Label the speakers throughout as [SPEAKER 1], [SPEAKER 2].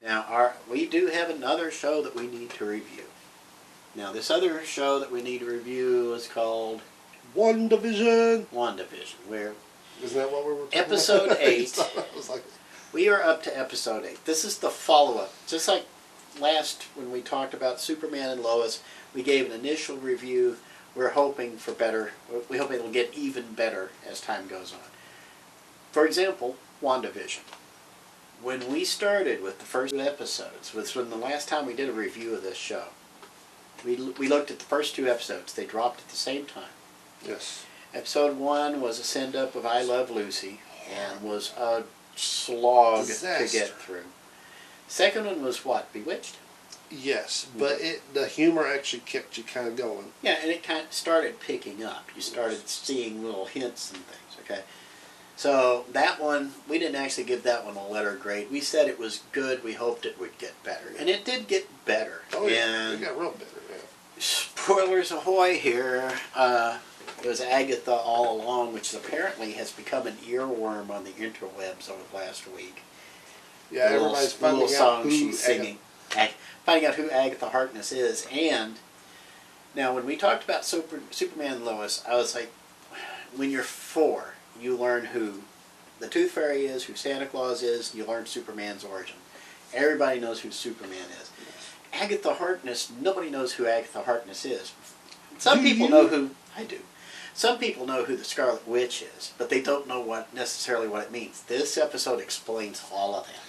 [SPEAKER 1] Now, we do have another show that we need to review. Now, this other show that we need to review is called
[SPEAKER 2] WANDAVISION.
[SPEAKER 1] WANDAVISION, where
[SPEAKER 2] Isn't that what we were talking
[SPEAKER 1] episode
[SPEAKER 2] about?
[SPEAKER 1] 8,
[SPEAKER 2] I was like,
[SPEAKER 1] we are up to episode 8. This is the follow-up. Just like last when we talked about Superman and Lois, we gave an initial review. We're hoping for better. We hope it'll get even better as time goes on. For example, WandaVision. When we started with the first episodes, was when the last time we did a review of this show. We looked at the first 2 episodes. They dropped at the same time.
[SPEAKER 2] yes.
[SPEAKER 1] Episode 1 was a send-up of I Love Lucy, and was a slog
[SPEAKER 2] Disaster.
[SPEAKER 1] to get through. Second one was what? Bewitched?
[SPEAKER 2] Yes, but the humor actually kept you kind of going.
[SPEAKER 1] Yeah, and it kind of started picking up. You started seeing little hints and things, okay? So that one, we didn't actually give that one a letter grade. We said it was good. We hoped it would get better. And it did get better.
[SPEAKER 2] Oh, yeah.
[SPEAKER 1] And
[SPEAKER 2] It got real better, yeah.
[SPEAKER 1] spoilers ahoy here. It was Agatha all along, which apparently has become an earworm on the interwebs over the last week.
[SPEAKER 2] Yeah, everybody's finding out who
[SPEAKER 1] she's singing. Finding out who Agatha Harkness is. And now when we talked about Superman and Lois, I was like, when you're 4, you learn who the Tooth Fairy is, who Santa Claus is, you learn Superman's origin. Everybody knows who Superman is. Agatha Harkness, nobody knows who Agatha Harkness is. Some people know who, I do. Some people know who the Scarlet Witch is, but they don't know necessarily what it means. This episode explains all of that.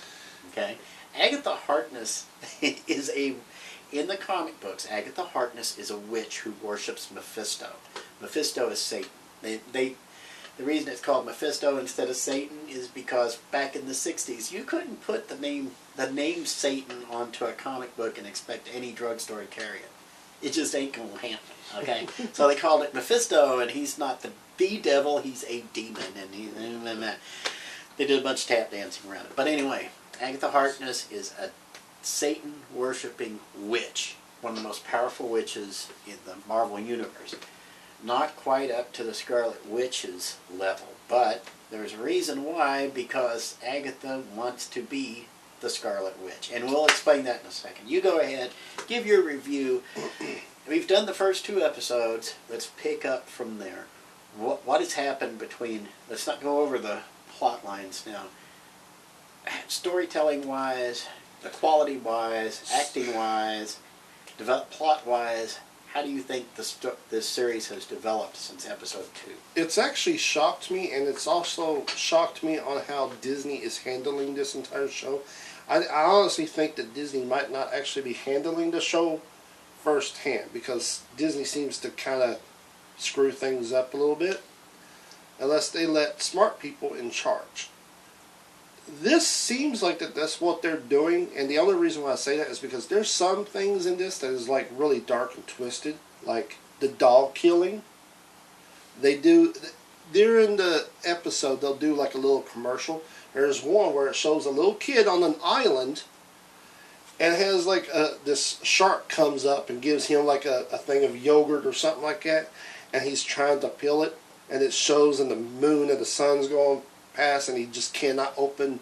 [SPEAKER 1] Okay? Agatha Harkness is in the comic books, Agatha Harkness is a witch who worships Mephisto. Mephisto is Satan. The reason it's called Mephisto instead of Satan is because back in the 60s, you couldn't put the name Satan onto a comic book and expect any drugstore to carry it. It just ain't going to happen, okay? So they called it Mephisto, and he's not the devil, he's a demon. And they did a bunch of tap dancing around it. But anyway, Agatha Harkness is a Satan-worshipping witch, one of the most powerful witches in the Marvel Universe. Not quite up to the Scarlet Witch's level, but there's a reason why, because Agatha wants to be the Scarlet Witch. And we'll explain that in a second. You go ahead, give your review. We've done the first 2 episodes. Let's pick up from there. What has happened between, let's not go over the plot lines now. Storytelling-wise, the quality-wise, acting-wise, plot-wise, how do you think this series has developed since episode 2?
[SPEAKER 2] It's actually shocked me, and it's also shocked me on how Disney is handling this entire show. I honestly think that Disney might not actually be handling the show firsthand, because Disney seems to kind of screw things up a little bit, unless they let smart people in charge. This seems like that's what they're doing, and the only reason why I say that is because there's some things in this that is like really dark and twisted, like the dog killing. During the episode, they'll do like a little commercial. There's one where it shows a little kid on an island, and it has like this shark comes up and gives him like a thing of yogurt or something like that, and he's trying to peel it, and it shows in the moon and the sun's going past, and he just cannot open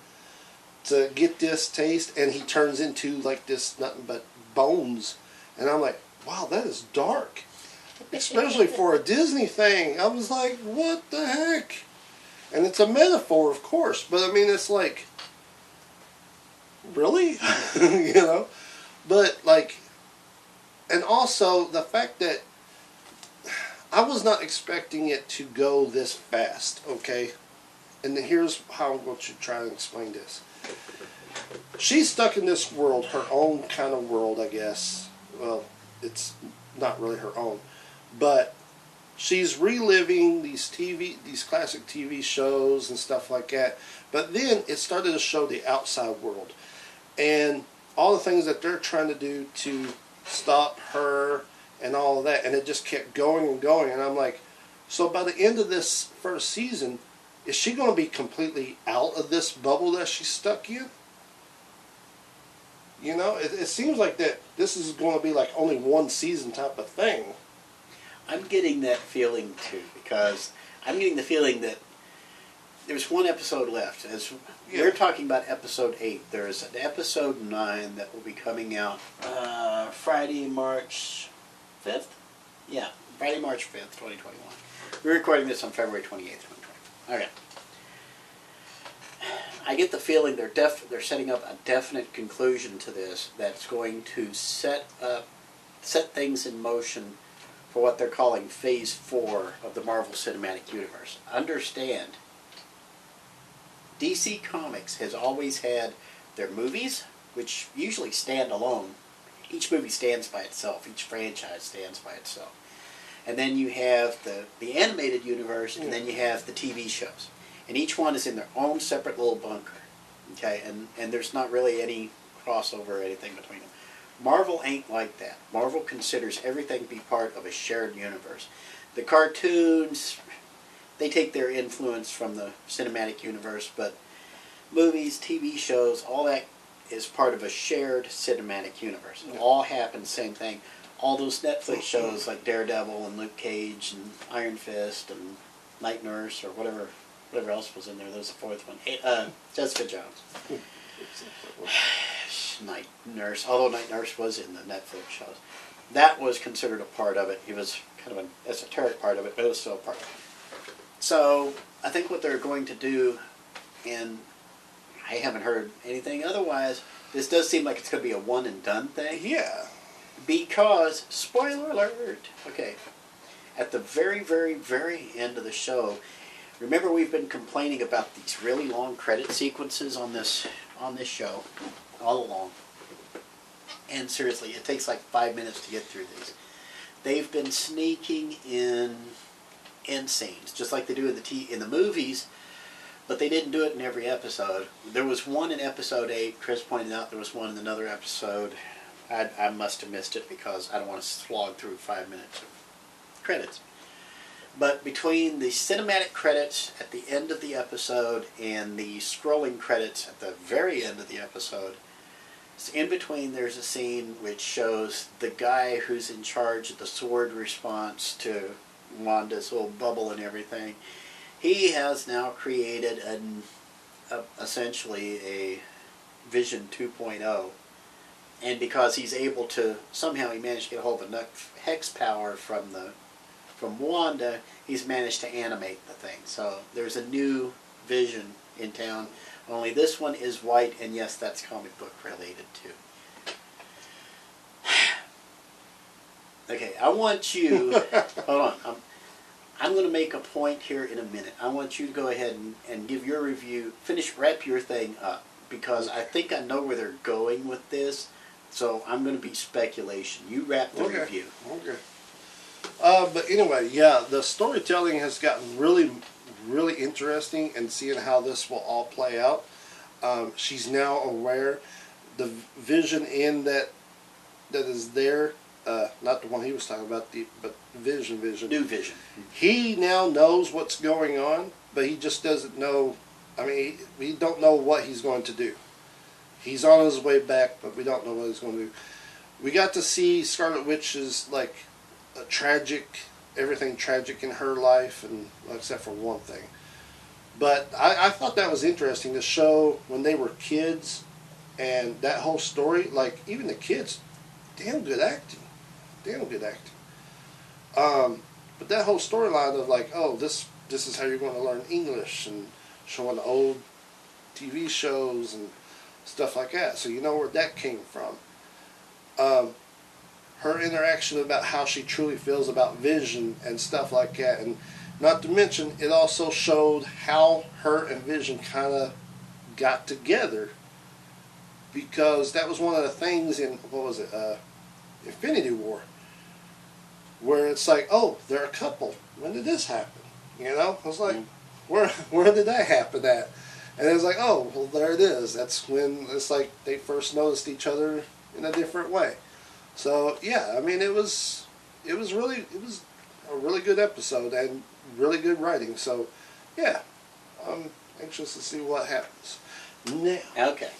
[SPEAKER 2] to get this taste, and he turns into like this nothing but bones. And I'm like, wow, that is dark, especially for a Disney thing. I was like, what the heck? And it's a metaphor, of course, but I mean, it's like, really? You know? But like, and also the fact that I was not expecting it to go this fast, okay? And here's how I'm going to try to explain this. She's stuck in this world, her own kind of world, I guess. Well, it's not really her own. But she's reliving these classic TV shows and stuff like that. But then it started to show the outside world. And all the things that they're trying to do to stop her and all of that. And it just kept going and going. And I'm like, so by the end of this first season, is she going to be completely out of this bubble that she's stuck in? You know, it seems like that this is going to be like only one season type of thing.
[SPEAKER 1] I'm getting that feeling too, because I'm getting the feeling that there's one episode left. As
[SPEAKER 2] Yeah.
[SPEAKER 1] we're talking about episode 8, there's an episode 9 that will be coming out Friday, March 5th? Yeah, Friday, March 5th, 2021. We're recording this on February 28th, 2020. Okay. I get the feeling they're setting up a definite conclusion to this that's going to set things in motion for what they're calling Phase 4 of the Marvel Cinematic Universe. Understand, DC Comics has always had their movies, which usually stand alone. Each movie stands by itself. Each franchise stands by itself. And then you have the animated universe, and then you have the TV shows. And each one is in their own separate little bunker. Okay, and there's not really any crossover or anything between them. Marvel ain't like that. Marvel considers everything to be part of a shared universe. The cartoons, they take their influence from the cinematic universe, but movies, TV shows, all that is part of a shared cinematic universe. It all happens, same thing. All those Netflix shows like Daredevil and Luke Cage and Iron Fist and Night Nurse or whatever else was in there. There's a fourth one. Jessica Jones. Night Nurse. Although Night Nurse was in the Netflix shows. That was considered a part of it. It was kind of an esoteric part of it, but it was still a part of it. So I think what they're going to do, and I haven't heard anything otherwise, this does seem like it's going to be a one and done thing.
[SPEAKER 2] Yeah.
[SPEAKER 1] Because, spoiler alert, okay, at the very, very, very end of the show, remember we've been complaining about these really long credit sequences on this show all along. And seriously, it takes like 5 minutes to get through these. They've been sneaking in end scenes, just like they do in the movies, but they didn't do it in every episode. There was one in episode 8. Chris pointed out there was one in another episode. I must have missed it because I don't want to slog through 5 minutes of credits. But between the cinematic credits at the end of the episode and the scrolling credits at the very end of the episode, in between there's a scene which shows the guy who's in charge of the sword response to Wanda's little bubble and everything. He has now created essentially a Vision 2.0. And because he's able to, somehow he managed to get a hold of enough hex power from Wanda, he's managed to animate the thing. So there's a new Vision in town, only this one is white, and yes, that's comic book related too. Okay, I want you, hold on, I'm going to make a point here in a minute. I want you to go ahead and give your review, wrap your thing up, because I think I know where they're going with this. So I'm going to be speculation. You wrap the review.
[SPEAKER 2] Okay. But anyway, yeah, the storytelling has gotten really, really interesting, and seeing how this will all play out. She's now aware the Vision in that is there, not the one he was talking about, but Vision.
[SPEAKER 1] New Vision.
[SPEAKER 2] He now knows what's going on, but he just doesn't know. I mean, we don't know what he's going to do. He's on his way back, but we don't know what he's going to do. We got to see Scarlet Witch's, like, everything tragic in her life, and except for one thing. But I thought that was interesting to show when they were kids, and that whole story, like, even the kids, damn good acting. But that whole storyline of, like, oh, this is how you're going to learn English, and showing the old TV shows and stuff like that, so you know where that came from. Her interaction about how she truly feels about Vision and stuff like that, and not to mention, it also showed how her and Vision kind of got together, because that was one of the things in, what was it, Infinity War, where it's like, oh, they're a couple. When did this happen? You know, I was like, where did that happen at? And it was like, oh, well, there it is. That's when it's like they first noticed each other in a different way. So yeah, I mean, it was a really good episode and really good writing. So yeah, I'm anxious to see what happens. Now,
[SPEAKER 1] okay.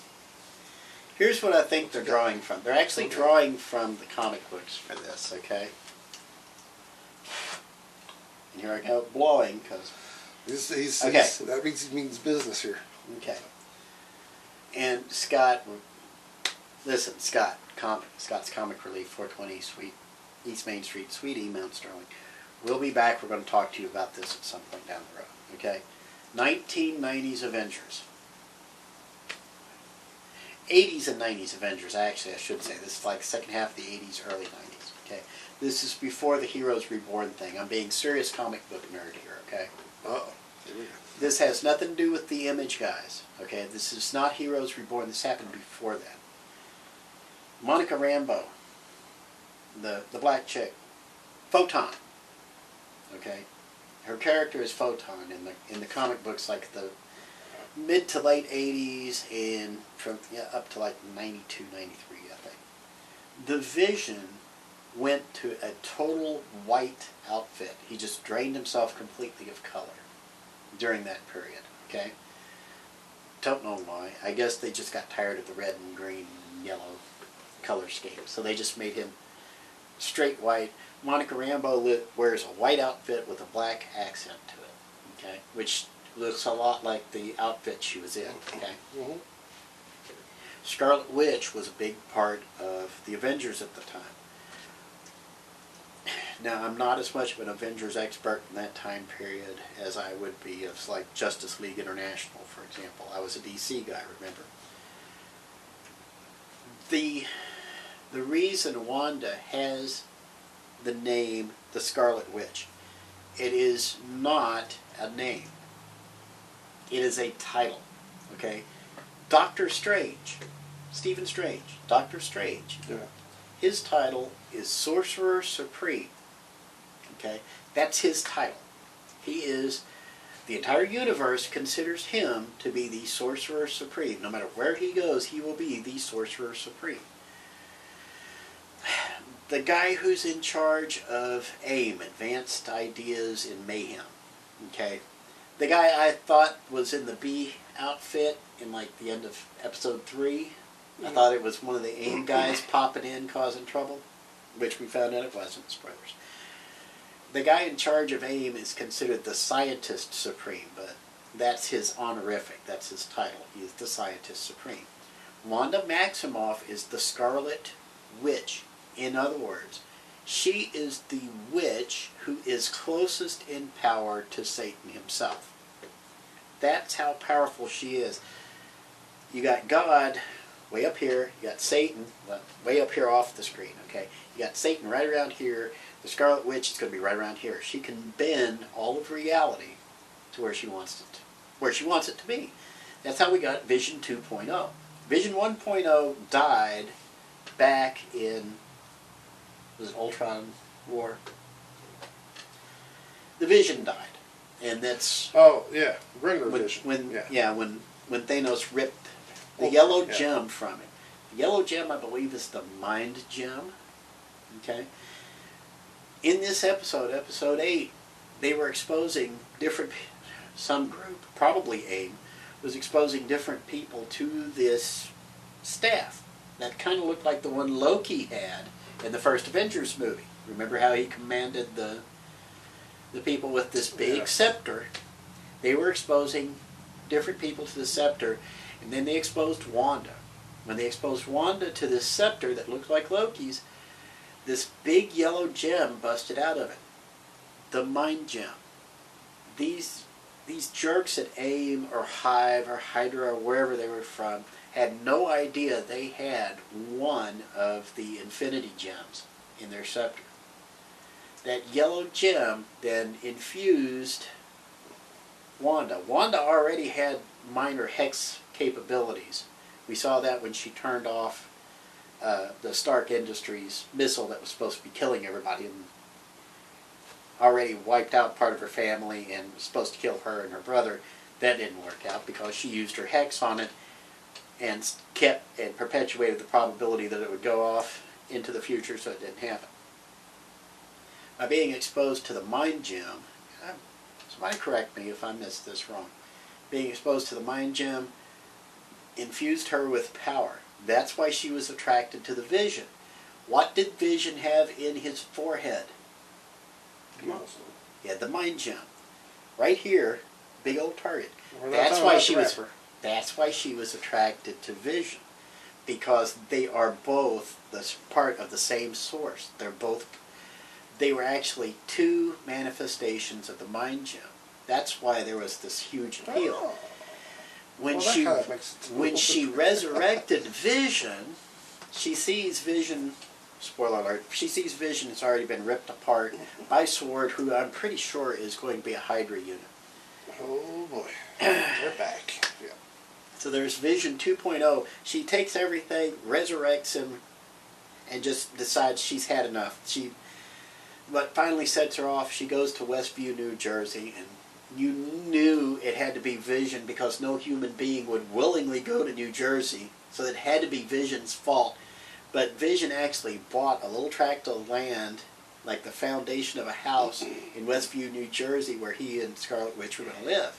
[SPEAKER 1] Here's what I think they're drawing from. They're actually drawing from the comic books for this. Okay. And here I go blowing because Okay.
[SPEAKER 2] That means business here.
[SPEAKER 1] Okay. And Scott, listen, Scott's Comic Relief, 420 East Main Street, Sweetie, Mount Sterling. We'll be back. We're going to talk to you about this at some point down the road. Okay? 1990s Avengers. 80s and 90s Avengers, actually, I should say. This is like second half of the 80s, early 90s. Okay? This is before the Heroes Reborn thing. I'm being serious comic book nerd here, okay?
[SPEAKER 2] Uh-oh. Here we go.
[SPEAKER 1] This has nothing to do with the Image guys, okay? This is not Heroes Reborn. This happened before that. Monica Rambeau, the black chick, Photon, okay? Her character is Photon in the comic books, like the mid to late 80s and from up to like 92, 93, I think. The Vision went to a total white outfit. He just drained himself completely of color during that period, okay? Don't know why. I guess they just got tired of the red and green and yellow color scheme, so they just made him straight white. Monica Rambeau wears a white outfit with a black accent to it, okay? Which looks a lot like the outfit she was in, okay?
[SPEAKER 2] Mm-hmm.
[SPEAKER 1] Scarlet Witch was a big part of the Avengers at the time. Now, I'm not as much of an Avengers expert in that time period as I would be of, like, Justice League International, for example. I was a DC guy, remember? The reason Wanda has the name the Scarlet Witch, it is not a name. It is a title, okay? Doctor Strange, Stephen Strange, Doctor Strange.
[SPEAKER 2] Yeah.
[SPEAKER 1] His title is Sorcerer Supreme. Okay? That's his title. He is, the entire universe considers him to be the Sorcerer Supreme. No matter where he goes, he will be the Sorcerer Supreme. The guy who's in charge of AIM, Advanced Ideas in Mayhem, okay? The guy I thought was in the B outfit in like the end of episode 3. I thought it was one of the AIM guys popping in, causing trouble, which we found out it wasn't. Spoilers. The guy in charge of AIM is considered the Scientist Supreme, but that's his honorific. That's his title. He is the Scientist Supreme. Wanda Maximoff is the Scarlet Witch. In other words, she is the witch who is closest in power to Satan himself. That's how powerful she is. You got God way up here. You got Satan way up here off the screen, okay? You got Satan right around here. The Scarlet Witch is going to be right around here. She can bend all of reality to where she wants it to be. That's how we got Vision 2.0. Vision 1.0 died back in, was it Ultron War? The Vision died. And that's...
[SPEAKER 2] Oh, yeah. Regular
[SPEAKER 1] when,
[SPEAKER 2] Vision.
[SPEAKER 1] When Thanos ripped the yellow gem from it. The yellow gem, I believe, is the Mind Gem. Okay? In this episode, episode 8, they were exposing some group, probably AIM, was exposing different people to this staff that kind of looked like the one Loki had in the first Avengers movie. Remember how he commanded the people with this big scepter? They were exposing different people to the scepter, and then they exposed Wanda. When they exposed Wanda to this scepter that looked like Loki's, this big yellow gem busted out of it. The Mind Gem. These jerks at AIM or Hive or Hydra or wherever they were from had no idea they had one of the Infinity Gems in their scepter. That yellow gem then infused Wanda. Wanda already had minor hex capabilities. We saw that when she turned off the Stark Industries missile that was supposed to be killing everybody and already wiped out part of her family and was supposed to kill her and her brother. That didn't work out because she used her hex on it and kept and perpetuated the probability that it would go off into the future, so it didn't happen. By being exposed to the Mind Gem, somebody correct me if I missed this wrong, being exposed to the Mind Gem infused her with power. That's why she was attracted to the Vision. What did Vision have in his forehead? He had the Mind Gem. Right here big old target.
[SPEAKER 2] We're not
[SPEAKER 1] That's
[SPEAKER 2] talking
[SPEAKER 1] why
[SPEAKER 2] about
[SPEAKER 1] she
[SPEAKER 2] the
[SPEAKER 1] was.
[SPEAKER 2] rapper.
[SPEAKER 1] That's why she was attracted to Vision, because they are both part of the same source. They were actually two manifestations of the mind gem. That's why there was this huge appeal.
[SPEAKER 2] Oh.
[SPEAKER 1] When
[SPEAKER 2] Well, that
[SPEAKER 1] she
[SPEAKER 2] kinda makes it
[SPEAKER 1] when she resurrected Vision, she sees Vision. Spoiler alert! She sees Vision has already been ripped apart by Sword, who I'm pretty sure is going to be a Hydra unit.
[SPEAKER 2] Oh boy, they're back. Yeah.
[SPEAKER 1] So there's Vision 2.0. She takes everything, resurrects him, and just decides she's had enough. What finally sets her off, she goes to Westview, New Jersey, and you knew it had to be Vision because no human being would willingly go to New Jersey, so it had to be Vision's fault. But Vision actually bought a little tract of land, like the foundation of a house in Westview, New Jersey, where he and Scarlet Witch were going to live.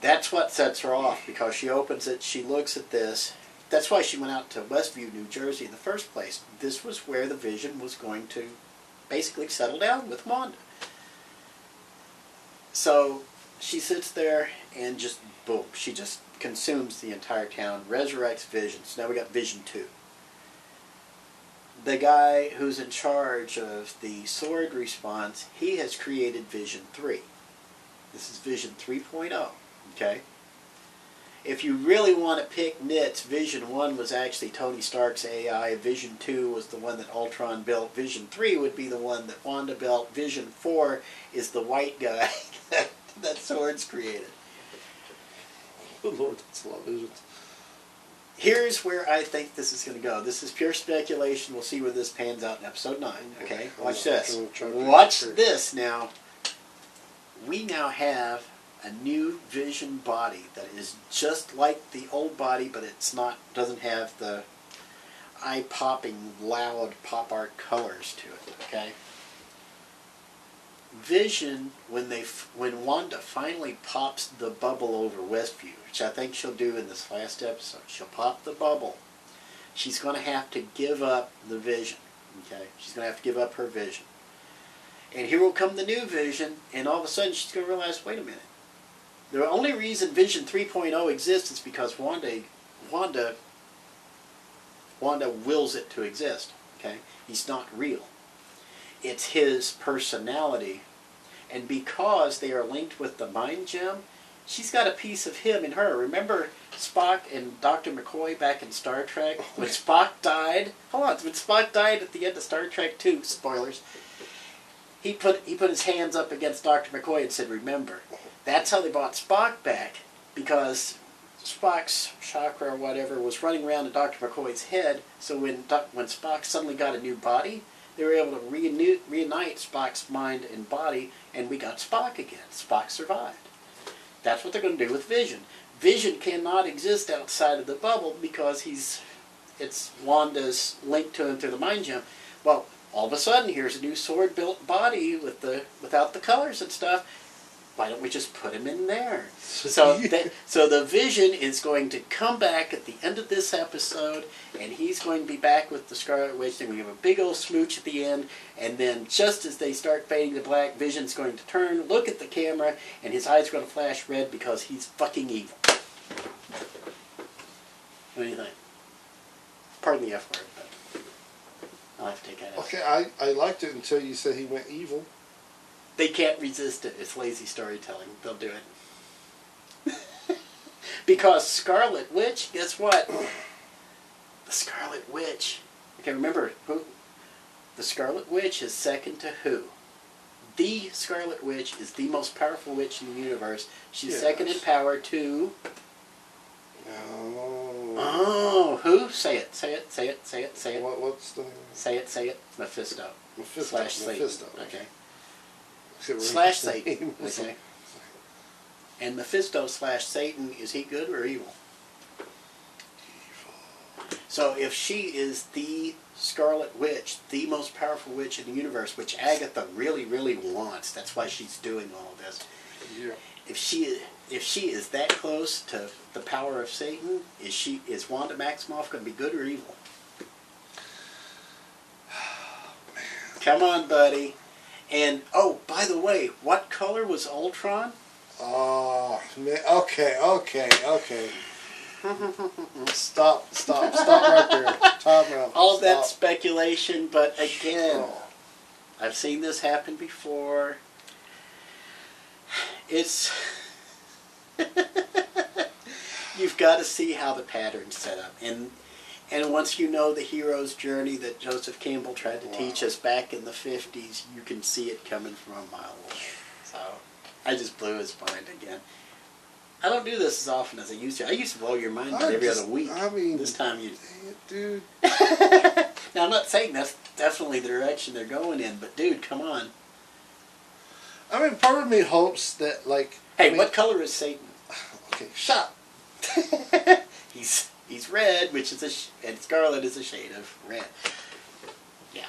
[SPEAKER 1] That's what sets her off, because she opens it, she looks at this. That's why she went out to Westview, New Jersey in the first place. This was where the Vision was going to basically settle down with Wanda. So she sits there and just boom, she just consumes the entire town, resurrects Vision. So now we got Vision 2. The guy who's in charge of the Sword response, he has created Vision 3. This is Vision 3.0, okay? If you really want to pick nits, Vision 1 was actually Tony Stark's AI, Vision 2 was the one that Ultron built, Vision 3 would be the one that Wanda built, Vision 4 is the white guy that Sword's created.
[SPEAKER 2] Good Lord, that's a lot of visions.
[SPEAKER 1] Here's where I think this is going to go. This is pure speculation. We'll see where this pans out in episode 9. Okay, watch this. Watch this now. We now have a new Vision body that is just like the old body, but it's not. Doesn't have the eye-popping, loud pop art colors to it. Okay. Vision, when Wanda finally pops the bubble over Westview, which I think she'll do in this last episode, she'll pop the bubble. She's going to have to give up the Vision. Okay, she's going to have to give up her Vision. And here will come the new Vision, and all of a sudden she's going to realize, wait a minute. The only reason Vision 3.0 exists is because Wanda wills it to exist. Okay, he's not real. It's his personality, and because they are linked with the mind gem, she's got a piece of him in her. Remember Spock and Dr. McCoy back in Star Trek? When Spock died, when Spock died at the end of Star Trek 2, spoilers, he put his hands up against Dr. McCoy and said, remember. That's how they brought Spock back, because Spock's chakra or whatever was running around in Dr. McCoy's head, so when Spock suddenly got a new body, they were able to reunite Spock's mind and body, and we got Spock again. Spock survived. That's what they're going to do with Vision. Vision cannot exist outside of the bubble because it's Wanda's link to him through the mind gem. Well, all of a sudden, here's a new Sword-built body without the colors and stuff. Why don't we just put him in there? So the Vision is going to come back at the end of this episode, and he's going to be back with the Scarlet Witch, and we have a big old smooch at the end, and then just as they start fading to black, Vision's going to turn, look at the camera, and his eyes are going to flash red because he's fucking evil. What do you think? Pardon the F word, but I'll have to take that out.
[SPEAKER 2] Okay, I liked it until you said he went evil.
[SPEAKER 1] They can't resist it. It's lazy storytelling. They'll do it. Because Scarlet Witch, guess what? The Scarlet Witch. Okay, remember, who? The Scarlet Witch is second to who? The Scarlet Witch is the most powerful witch in the universe. She's second in power to... Oh, who? Say it. Say it. Say it. Say it. Say it.
[SPEAKER 2] What's the name?
[SPEAKER 1] Say it. Say it. Mephisto.
[SPEAKER 2] Mephisto.
[SPEAKER 1] Satan. Okay. Slash Satan. Okay. And Mephisto slash Satan, is he good or evil? So if she is the Scarlet Witch, the most powerful witch in the universe, which Agatha really, really wants, that's why she's doing all of this.
[SPEAKER 2] Yeah.
[SPEAKER 1] If she is that close to the power of Satan, is Wanda Maximoff going to be good or evil? Come on, buddy. And, oh, by the way, what color was Ultron?
[SPEAKER 2] Oh man. Okay. Stop right there. Time out.
[SPEAKER 1] All of that
[SPEAKER 2] Stop.
[SPEAKER 1] speculation, but again,
[SPEAKER 2] Oh.
[SPEAKER 1] I've seen this happen before. It's you've got to see how the pattern's set up, and once you know the hero's journey that Joseph Campbell tried to teach us back in the 50s, you can see it coming from a mile away. So I just blew his mind again. I don't do this as often as I used to. I used to blow your mind about every other week.
[SPEAKER 2] I mean,
[SPEAKER 1] this time you,
[SPEAKER 2] dude.
[SPEAKER 1] Now I'm not saying that's definitely the direction they're going in, but dude, come on.
[SPEAKER 2] I mean, part of me hopes that, like.
[SPEAKER 1] Hey,
[SPEAKER 2] I mean,
[SPEAKER 1] what color is Satan?
[SPEAKER 2] Okay, shut.
[SPEAKER 1] He's red, which is and scarlet is a shade of red. Yeah.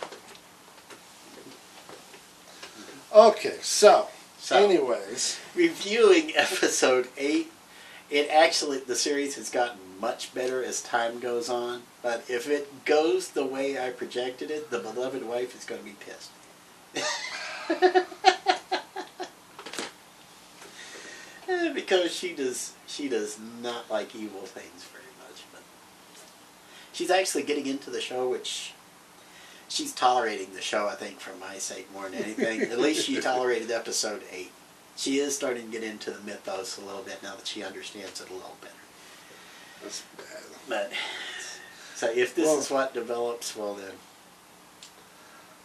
[SPEAKER 2] Okay, so anyways,
[SPEAKER 1] reviewing episode 8, the series has gotten much better as time goes on. But if it goes the way I projected it, the beloved wife is going to be pissed. Because she does not like evil things very much. But she's actually getting into the show, which she's tolerating the show, I think, for my sake more than anything. At least she tolerated episode 8. She is starting to get into the mythos a little bit now that she understands it a little better.
[SPEAKER 2] that's bad.
[SPEAKER 1] But so if this is what develops, well then.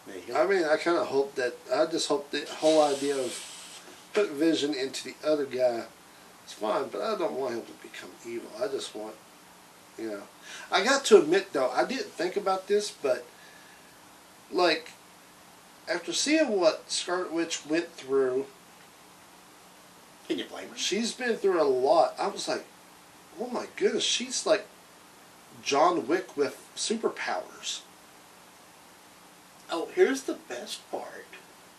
[SPEAKER 1] There you go.
[SPEAKER 2] I mean, I just hope the whole idea of put Vision into the other guy is fine, but I don't want him to become evil. I just want, I got to admit though, I didn't think about this, but like, after seeing what Scarlet Witch went through,
[SPEAKER 1] Can you blame her?
[SPEAKER 2] she's been through a lot. I was like, oh my goodness, she's like John Wick with superpowers.
[SPEAKER 1] Oh, here's the best part.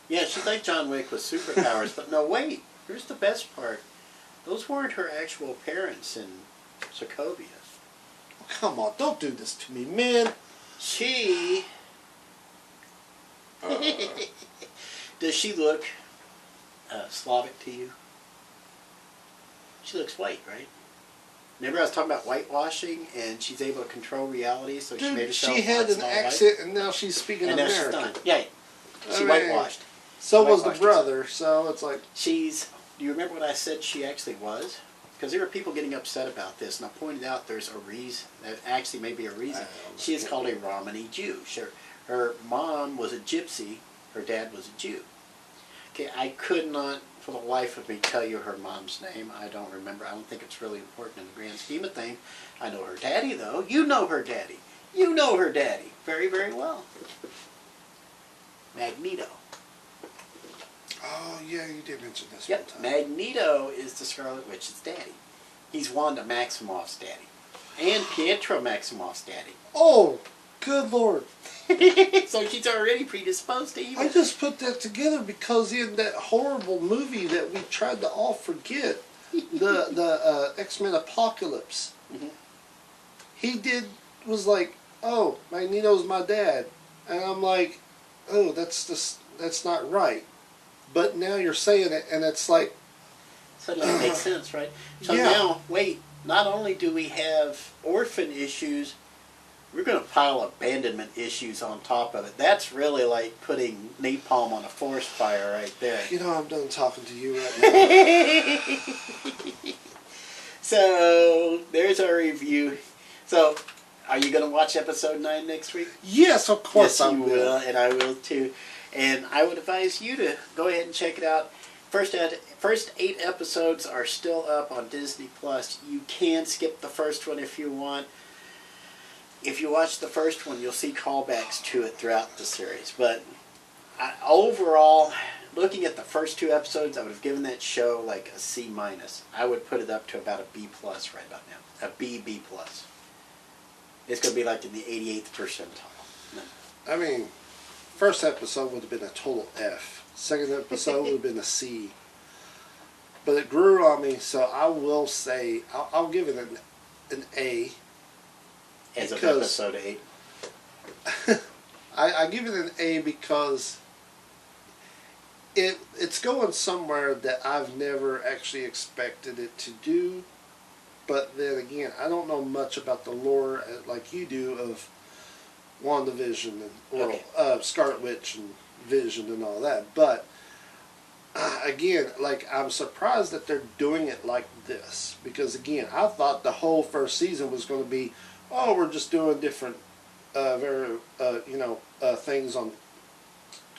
[SPEAKER 1] Yeah, she's like John Wick with superpowers, but no, wait. Here's the best part. Those weren't her actual parents in Sokovia.
[SPEAKER 2] Oh, come on, don't do this to me, man.
[SPEAKER 1] She... Does she look Slavic to you? She looks white, right? Remember I was talking about whitewashing, and she's able to control reality, so she made
[SPEAKER 2] Dude,
[SPEAKER 1] herself
[SPEAKER 2] she had an
[SPEAKER 1] Snow
[SPEAKER 2] accent, and now she's speaking
[SPEAKER 1] White. And now she's
[SPEAKER 2] American.
[SPEAKER 1] done. Yeah, she
[SPEAKER 2] I mean,
[SPEAKER 1] whitewashed.
[SPEAKER 2] So was the
[SPEAKER 1] Whitewashed
[SPEAKER 2] brother, so it's like...
[SPEAKER 1] Do you remember what I said she actually was? Because there were people getting upset about this, and I pointed out there's a reason. There actually may be a reason. She is called a Romani Jew. Her mom was a gypsy. Her dad was a Jew. Okay, I could not, for the life of me, tell you her mom's name. I don't remember. I don't think it's really important in the grand scheme of things. I know her daddy, though. You know her daddy. You know her daddy very, very well. Magneto.
[SPEAKER 2] Oh, yeah, you did mention this
[SPEAKER 1] Yep,
[SPEAKER 2] one time.
[SPEAKER 1] Magneto is the Scarlet Witch's daddy. He's Wanda Maximoff's daddy. And Pietro Maximoff's daddy.
[SPEAKER 2] Oh, good Lord.
[SPEAKER 1] So she's already predisposed to evil.
[SPEAKER 2] I just put that together because in that horrible movie that we tried to all forget, the X-Men Apocalypse, he was like, oh, Magneto's my dad. And I'm like, oh, that's not right. But now you're saying it, and it's like...
[SPEAKER 1] Suddenly it makes sense, right? So
[SPEAKER 2] Yeah.
[SPEAKER 1] now, wait, not only do we have orphan issues, we're going to pile abandonment issues on top of it. That's really like putting napalm on a forest fire right there.
[SPEAKER 2] You know, I'm done talking to you right now.
[SPEAKER 1] So, there's our review. So, are you going to watch episode 9 next week?
[SPEAKER 2] Yes, of course
[SPEAKER 1] Yes,
[SPEAKER 2] I
[SPEAKER 1] you will, and I will too. And I would advise you to go ahead and check it out. First 8 episodes are still up on Disney Plus. You can skip the first one if you want. If you watch the first one, you'll see callbacks to it throughout the series. But overall, looking at the first 2 episodes, I would have given that show like a C-. I would put it up to about a B+ right about now. A B+. It's going to be like in the 88th percentile. No.
[SPEAKER 2] I mean, first episode would have been a total F. Second episode would have been a C. But it grew on me, so I will say, I'll give it an A.
[SPEAKER 1] As of episode 8.
[SPEAKER 2] I give it an A because it's going somewhere that I've never actually expected it to do. But then again, I don't know much about the lore like you do of WandaVision and Scarlet Witch and Vision and all that. But again, like, I'm surprised that they're doing it like this, because again, I thought the whole first season was going to be, oh, we're just doing different, things on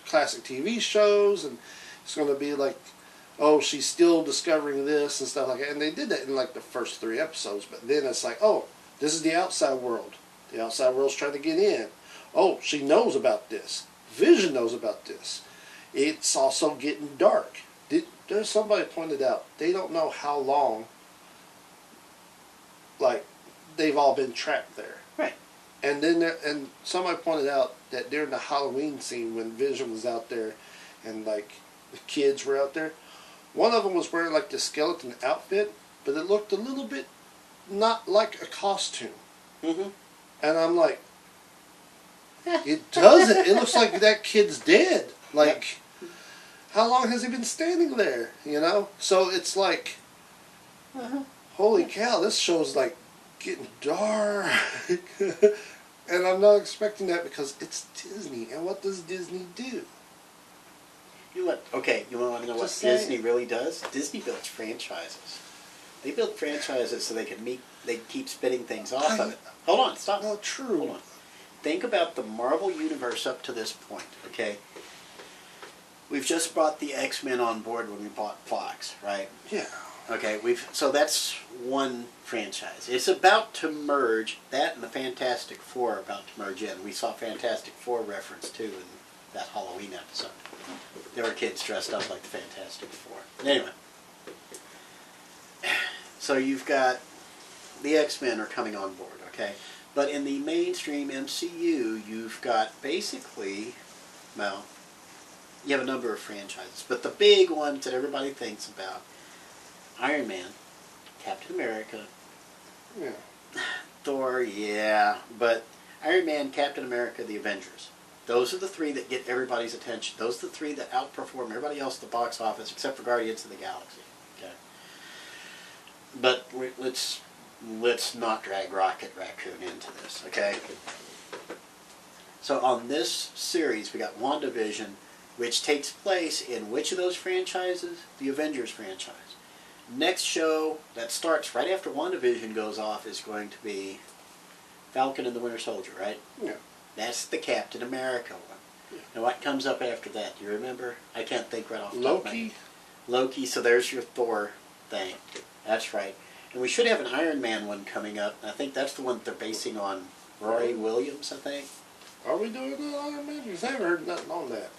[SPEAKER 2] classic TV shows, and it's going to be like, oh, she's still discovering this and stuff like that. And they did that in like the first 3 episodes, but then it's like, oh, this is the outside world. The outside world's trying to get in. Oh, she knows about this. Vision knows about this. It's also getting dark. There's somebody pointed out they don't know how long, like, they've all been trapped there.
[SPEAKER 1] Right.
[SPEAKER 2] And then somebody pointed out that during the Halloween scene when Vision was out there and like the kids were out there, one of them was wearing like the skeleton outfit, but it looked a little bit not like a costume.
[SPEAKER 1] Mm-hmm.
[SPEAKER 2] And I'm like, it doesn't. It looks like that kid's dead. Like, how long has he been standing there? You know? So it's like, holy cow, this show's like getting dark. And I'm not expecting that because it's Disney. And what does Disney do?
[SPEAKER 1] You want to know what Disney really does? Disney builds franchises. They build franchises so they keep spinning things off of it. Hold on, stop.
[SPEAKER 2] No, true.
[SPEAKER 1] Hold on. Think about the Marvel Universe up to this point, okay? We've just brought the X-Men on board when we bought Fox, right?
[SPEAKER 2] Yeah.
[SPEAKER 1] Okay, so that's one franchise. It's about to merge, that and the Fantastic Four are about to merge in. We saw Fantastic Four reference too in that Halloween episode. There were kids dressed up like the Fantastic Four. Anyway, so you've got the X-Men are coming on board, okay? But in the mainstream MCU, you've got basically, well, you have a number of franchises, but the big ones that everybody thinks about: Iron Man, Captain America,
[SPEAKER 2] Yeah.
[SPEAKER 1] Thor, yeah, but Iron Man, Captain America, the Avengers. Those are the 3 that get everybody's attention. Those are the 3 that outperform everybody else at the box office, except for Guardians of the Galaxy. Okay. But let's not drag Rocket Raccoon into this, okay? So on this series, we got WandaVision, which takes place in which of those franchises? The Avengers franchise. Next show that starts right after WandaVision goes off is going to be Falcon and the Winter Soldier, right?
[SPEAKER 2] Yeah.
[SPEAKER 1] That's the Captain America one.
[SPEAKER 2] Yeah.
[SPEAKER 1] Now what comes up after that? Do you remember? I can't think right off the top of my head. Loki, so there's your Thor thing. That's right. And we should have an Iron Man one coming up. I think that's the one that they're basing on Roy Williams, I think.
[SPEAKER 2] Are we doing that Iron Man? Because I haven't heard nothing on that.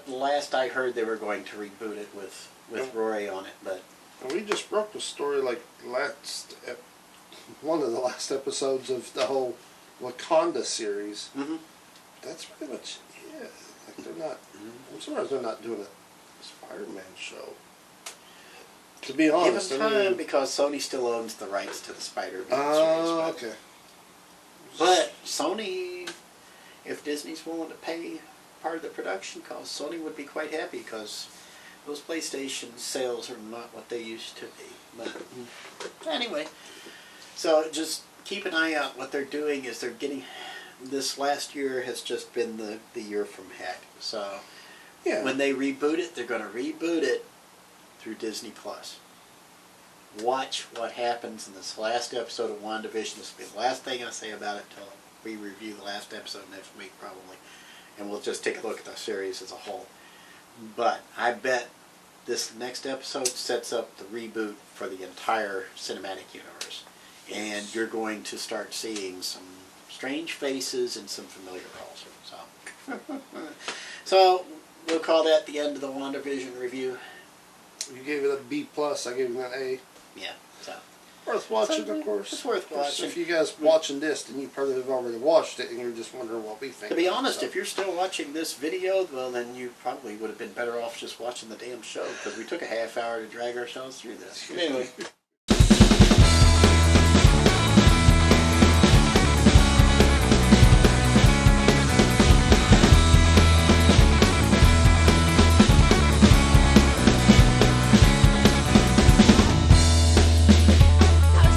[SPEAKER 1] Last I heard they were going to reboot it with Roy on it, but...
[SPEAKER 2] We just broke the story like one of the last episodes of the whole Wakanda series.
[SPEAKER 1] Mm-hmm.
[SPEAKER 2] That's pretty much it. Like, they're not... I'm surprised they're not doing a Spider-Man show. To be honest.
[SPEAKER 1] Give them time, because Sony still owns the rights to the Spider-Man series.
[SPEAKER 2] Oh, okay.
[SPEAKER 1] But Sony, if Disney's willing to pay part of the production costs, Sony would be quite happy, because those PlayStation sales are not what they used to be. But anyway, so just keep an eye out. What they're doing is they're getting... This last year has just been the year from heck. So
[SPEAKER 2] Yeah.
[SPEAKER 1] when they reboot it, they're going to reboot it through Disney Plus. Watch what happens in this last episode of WandaVision. This will be the last thing I say about it until we review the last episode next week, probably. And we'll just take a look at the series as a whole. But I bet this next episode sets up the reboot for the entire cinematic universe. And you're going to start seeing some strange faces and some familiar roles. So we'll call that the end of the WandaVision review.
[SPEAKER 2] You gave it a B+, I gave it an A.
[SPEAKER 1] Yeah, so.
[SPEAKER 2] Worth watching, of course.
[SPEAKER 1] It's worth watching.
[SPEAKER 2] If you guys watching this, then you probably have already watched it, and you're just wondering what we think.
[SPEAKER 1] To be honest, if you're still watching this video, well, then you probably would have been better off just watching the damn show, because we took a half hour to drag ourselves through this. Anyway.